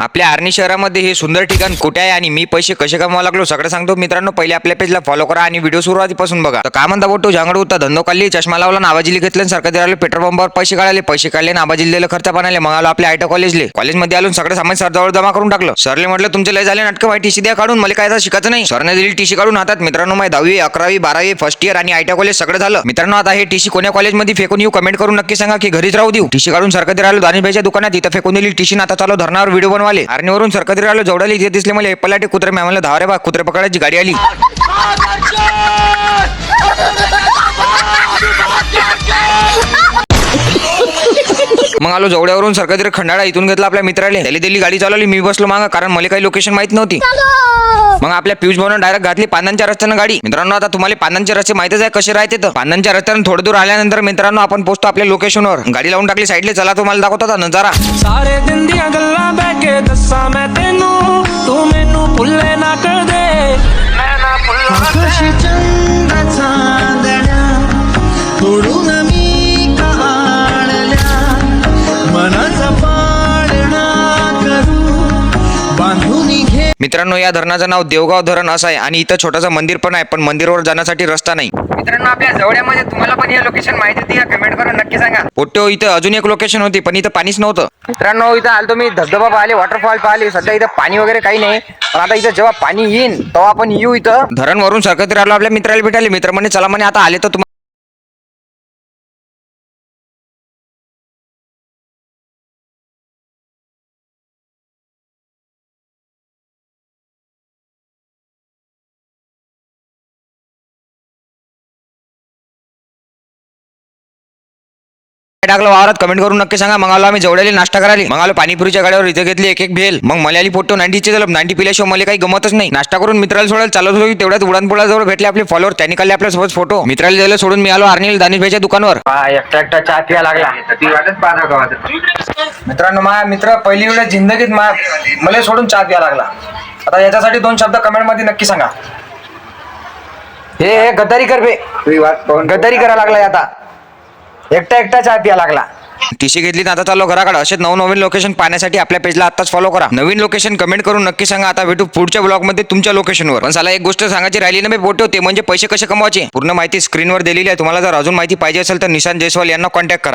आपल्या आर्णी शहरामध्ये हे सुंदर ठिकाण कुठे आहे आणि मी पैसे कसे कमावा लागलो सगळं सांगतो मित्रांनो. पहिले आपल्या पेजला फॉलो करा आणि व्हिडिओ सुरुवातीपासून बघा. तर काय म्हणता बोटो झांगड होता धंदो काढली चष्मा लावला नावाजिली घेतलं सरकारी आले पेट्रोल पंपावर पैसे काढले नाबाजी दिले खर्च बनाले मग आलो आपल्या आयटा कॉलेजमध्ये आलो सगळं सामान सरजवळ जमा करून टाकलं. सरले म्हटलं तुमचे लय झाले नाटकं टीसी द्या काढून मला काय शिकायचं नाही. सरने दिली टीसी काढून हातात. मित्रांनो माझी 10वी 11वी 12वी फर्स्ट इयर आणि आयटा कॉलेज सगळं झालं. मित्रांनो आता हे टीसी कोण्या कॉलेजमध्ये फेकून येऊ कमेंट करून नक्की सांगा की घरीच राहू देऊ. टीसी काढून सरकारी आलो दानिशभाईच्या दुकानात इथं फेकून दिली टीसी. आता चालू धरणावर व्हिडिओ बनवाले. आर्णीवरून सरकारी आलो जवळाली इथे दिसले मला पलाटे कुत्रे मॅमला धावा रे बा कुत्रे पकडायची गाडी आली. मग आलो जवळ्यावरून सरकारी खंडाळा इथून घेतला आपल्या मित्राले त्याला दिली गाडी चालवली. मी बसलो मागं कारण मला काही लोकेशन माहित नव्हती. मग आपल्या पियुष भाऊन डायरेक्ट घातली पांदांच्या रस्त्यानं गाडी. मित्रांनो आता तुम्हाला पांदांचे रस्ते माहितच आहे कसे राहते. तर पांदांच्या रस्त्यानं थोडं दूर आल्यानंतर मित्रांनो आपण पोहोचतो आपल्या लोकेशनवर. गाडी लावून टाकली साईडले. चला तुम्हाला दाखवतो आता नजारा. सारे दिन दियां गल्लां बह के दस्सां मैं तेनू तू मैनू भुल्ले ना कर दे मैं ना भुल्ला आकाशी चंद्र चांदण्या तोडून मी काढल्या मनाचा पाळणा करू बांधून घे. मित्रांनो या धरणाचं नाव देवगाव धरण असं आहे आणि इथं छोटंसं मंदिर पण आहे पण मंदिरावर जाण्यासाठी रस्ता नाही. मित्रांनो आपल्या जवळ्यामध्ये तुम्हाला पण हे लोकेशन माहिती होती का कमेंट करून नक्की सांगा. पोट्यो इथं अजून एक लोकेशन होती पण इथं पाणीच नव्हतं. मित्रांनो इथं आलतो मी धबधबा पाहिले वॉटरफॉल पाहिले. सध्या इथं पाणी वगैरे काही नाही पण आता इथं जेव्हा पाणी येईन तेव्हा आपण येऊ. इथं धरणवरून सरकत राहिलो आपल्या मित्राला भेटायला. मित्र म्हणे चला म्हणे आता आले तर तुम्हाला टाकलं वावरात कमेंट करून नक्की सांगा. मग आलो आम्ही जवळले नाश्ता करायला. मग आलो पाणीपुरीच्या गाड्यावर इथे घेतली एक भेल. मग मल्याली पोटो 90चे झालं 90 पिल्याशिवाय मला काही गमतच नाही. नाश्ता करून मित्राला सोडायला चालत होतो तेवढ्यात उडानपुळाजवळ भेटले आपले फॉलोअर. त्यांनी काढले आपल्या सोबत फोटो. मित्राला दिलं सोडून मी आलो आर्नील दानिशभाईच्या दुकानावर. एकटा चहा पिया लागला. मित्रांनो माझा मित्र पहिली वेळ जिंदगीत मला सोडून चहा पिया लागला. आता याच्यासाठी 2 शब्द कमेंट मध्ये नक्की सांगा. हे गद्दारी कर बे गद्दारी करायला लागलाय. आता एकटा चहा पिया लागला. टीसी घेतली तर आता चाललो घराकडे. असेच नवीन लोकेशन पाहण्यासाठी आपल्या पेजला आताच फॉलो करा. नवीन लोकेशन कमेंट करून नक्की सांगा. आता भेटू पुढच्या ब्लॉग मध्ये तुमच्या लोकेशनवर. पण साला एक गोष्ट सांगायची राहिली ना मी बोटो ते म्हणजे पैसे कसे कमवायचे. पूर्ण माहिती स्क्रीनवर दिलेली आहे. तुम्हाला जर अजून माहिती पाहिजे असेल तर निशांत जयस्वाल यांना कॉन्टॅक्ट करा.